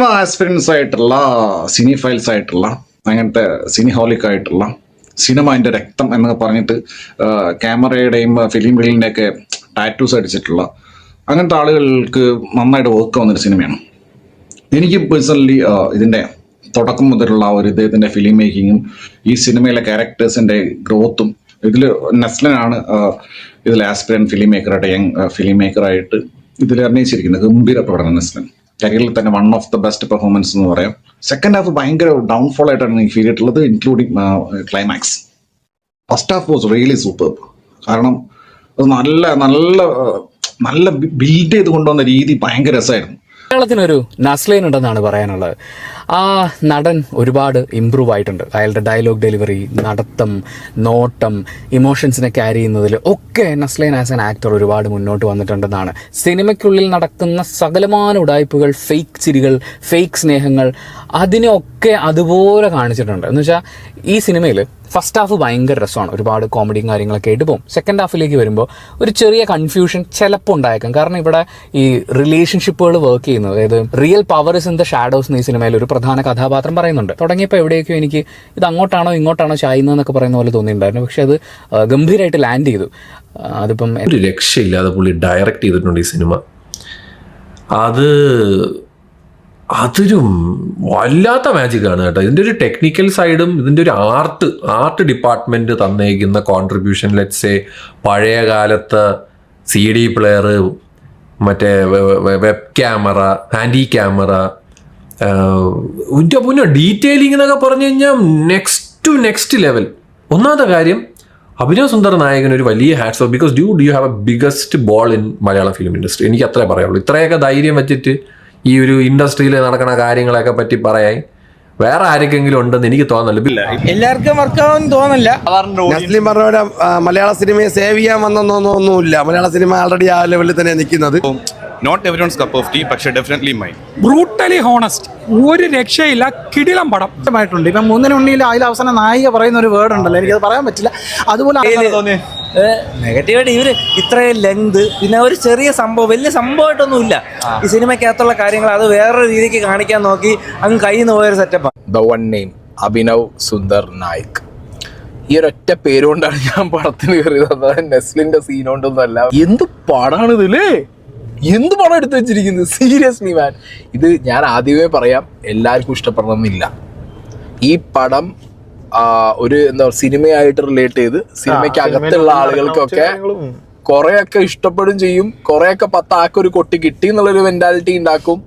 Cinema aspirants ആയിട്ടുള്ള സിനിഫൈൽസ് ആയിട്ടുള്ള അങ്ങനത്തെ സിനിഹോളിക് ആയിട്ടുള്ള സിനിമ എൻ്റെ രക്തം എന്നൊക്കെ പറഞ്ഞിട്ട് ക്യാമറയുടെയും ഫിലിം റീലിൻ്റെയൊക്കെ ടാറ്റൂസ് അടിച്ചിട്ടുള്ള അങ്ങനത്തെ ആളുകൾക്ക് നന്നായിട്ട് വർക്ക് വന്നൊരു സിനിമയാണ്. എനിക്ക് പേഴ്സണലി ഇതിൻ്റെ തുടക്കം മുതലുള്ള ഒരു ഇദ്ദേഹത്തിൻ്റെ ഫിലിം മേക്കിങ്ങും ഈ സിനിമയിലെ ക്യാരക്ടേഴ്സിൻ്റെ ഗ്രോത്തും ഇതിൽ നെസ്ലനാണ് ഇതിൽ ആസ്പിരൻറ്റ് ഫിലിം മേക്കറായിട്ട് യങ് ഫിലിം മേക്കറായിട്ട് ഇതിൽ അഭിനയിച്ചിരിക്കുന്നത്. ഗംഭീര പ്രകടനം നെസ്ലൻ കരിയറിൽ തന്നെ one of the best performance എന്ന് പറയാം. സെക്കൻഡ് ഹാഫ് ഭയങ്കര ഡൗൺഫോൾ ആയിട്ടാണ് എനിക്ക് ഫീൽ ചെയ്തിട്ടുള്ളത്, including climax. First half was really super. കാരണം അത് നല്ല നല്ല നല്ല ബിൽഡ് ചെയ്ത് കൊണ്ടുവന്ന രീതി ഭയങ്കര രസമായിരുന്നു. മലയാളത്തിനൊരു നസ്ലൈൻ ഉണ്ടെന്നാണ് പറയാനുള്ളത്. ആ നടൻ ഒരുപാട് ഇമ്പ്രൂവ് ആയിട്ടുണ്ട്. അയാളുടെ ഡയലോഗ് ഡെലിവറി, നടത്തം, നോട്ടം, ഇമോഷൻസിനെ ക്യാരി ചെയ്യുന്നതിൽ ഒക്കെ നസ്ലൈൻ ആസ് ആൻ ആക്ടർ ഒരുപാട് മുന്നോട്ട് വന്നിട്ടുണ്ടെന്നാണ്. സിനിമയ്ക്കുള്ളിൽ നടക്കുന്ന സകലമാന ഉടായ്പകൾ, ഫേക്ക് ചിരികൾ, ഫേക്ക് സ്നേഹങ്ങൾ, അതിനെയൊക്കെ അതുപോലെ കാണിച്ചിട്ടുണ്ട്. എന്ന് വെച്ചാൽ ഈ സിനിമയിൽ ഫസ്റ്റ് ഹാഫ് ഭയങ്കര രസമാണ്, ഒരുപാട് കോമഡിയും കാര്യങ്ങളൊക്കെ ആയിട്ട് പോകും. സെക്കൻഡ് ഹാഫിലേക്ക് വരുമ്പോൾ ഒരു ചെറിയ കൺഫ്യൂഷൻ ചിലപ്പോൾ ഉണ്ടായേക്കാം. കാരണം ഇവിടെ ഈ റിലേഷൻഷിപ്പുകൾ വർക്ക് ചെയ്യുന്നത്, അതായത് real power is in the shadows എന്ന ഈ സിനിമയിൽ ഒരു പ്രധാന കഥാപാത്രം പറയുന്നുണ്ട്. തുടങ്ങിയപ്പോൾ എവിടെയൊക്കെയോ എനിക്ക് ഇത് അങ്ങോട്ടാണോ ഇങ്ങോട്ടാണോ ചായുന്നതെന്നൊക്കെ പറയുന്ന പോലെ തോന്നിയിട്ടുണ്ടായിരുന്നു. പക്ഷെ അത് ഗംഭീരമായിട്ട് ലാൻഡ് ചെയ്തു. അതിപ്പം ഒരു രക്ഷയില്ലാതെ പുള്ളി ഡയറക്റ്റ് ചെയ്തിട്ടുണ്ട് ഈ സിനിമ. അതൊരു വല്ലാത്ത മാജിക്കാണ് കേട്ടോ. ഇതിൻ്റെ ഒരു ടെക്നിക്കൽ സൈഡും ഇതിൻ്റെ ഒരു ആർട്ട് ഡിപ്പാർട്ട്മെൻറ്റ് തന്നേക്കുന്ന കോൺട്രിബ്യൂഷൻ, ലെറ്റ്സേ പഴയ കാലത്ത് CD പ്ലെയർ, മറ്റേ വെബ് ക്യാമറ, ഹാൻഡി ക്യാമറ, പിന്നെ ഡീറ്റെയിലിംഗ് എന്നൊക്കെ പറഞ്ഞു കഴിഞ്ഞാൽ നെക്സ്റ്റ് ലെവൽ. ഒന്നാമത്തെ കാര്യം, അഭിനവ് സുന്ദർ നായകൻ ഒരു വലിയ hats off, because you have A biggest ball in Malayalam film industry. എനിക്ക് അത്രേ പറയാനുള്ളൂ. ഇത്രയൊക്കെ ധൈര്യം വെച്ചിട്ട് ഈ ഒരു ഇൻഡസ്ട്രിയിൽ നടക്കുന്ന കാര്യങ്ങളൊക്കെ പറ്റി പറയാൻ വേറെ ആരെങ്കിലും ഉണ്ടെന്ന് എനിക്ക് തോന്നുന്നില്ല. എല്ലാവർക്കും വർക്കാവും തോന്നില്ല. നസ്ലിം പറഞ്ഞ പോലെ മലയാള സിനിമയെ സേവ് ചെയ്യാൻ വന്നൊന്നുമില്ല. മലയാള സിനിമ ആൾറെഡി ആ ലെവലിൽ തന്നെ നിൽക്കുന്നത്. നോട്ട് എവരിവൺസ് കപ്പ് ഓഫ് ടീ, പക്ഷേ ഡെഫിനറ്റ്ലി മൈൻ. ബ്രൂട്ടലി ഹോണസ്റ്റ്, ഒരു രക്ഷയില്ല, കിടിലം പടം ആയിട്ടുണ്ട്. ഇപ്പം മൂന്നിനുണ്ണിയിൽ അതിൽ അവസാനം നായിക പറയുന്ന ഒരു വേർഡ് ഉണ്ടല്ലോ, എനിക്കത് പറയാൻ പറ്റില്ല. അതുപോലെ നെഗറ്റീവായിട്ട് ഇവര് ഇത്രയും ലെങ്ത്, പിന്നെ ഒരു ചെറിയ സംഭവം, വലിയ സംഭവമായിട്ടൊന്നുമില്ല ഈ സിനിമയ്ക്കകത്തുള്ള കാര്യങ്ങൾ. അത് വേറൊരു രീതിക്ക് കാണിക്കാൻ നോക്കി അങ്ങ് കയ്യിൽ നിന്ന് പോയൊരു സെറ്റപ്പാണ്. The one name Abhinav Sundar Naik. ഈ ഒരൊറ്റ പേരുകൊണ്ടാണ് ഞാൻ പടത്തിന് കയറിയത്. നെസ്ലിന്റെ സീനോണ്ടൊന്നുമല്ല. എന്ത് പടാണ് ഇതില്ലേ, എന്ത് പടം എടുത്തു വെച്ചിരിക്കുന്നത്. സീരിയസ്ലി മാൻ, ഇത് ഞാൻ ആദ്യമേ പറയാം, എല്ലാവർക്കും ഇഷ്ടപ്പെടണമെന്നില്ല. ഈ പടം ഒരു എന്താ സിനിമയായിട്ട് റിലേറ്റ് ചെയ്ത് സിനിമയ്ക്ക് അകത്തുള്ള ആളുകൾക്കൊക്കെ കുറെയൊക്കെ ഇഷ്ടപ്പെടും ചെയ്യും. കുറെയൊക്കെ 10 ആക്കൊരു കൊട്ടി കിട്ടി എന്നുള്ളൊരു മെന്റാലിറ്റി ഉണ്ടാക്കും.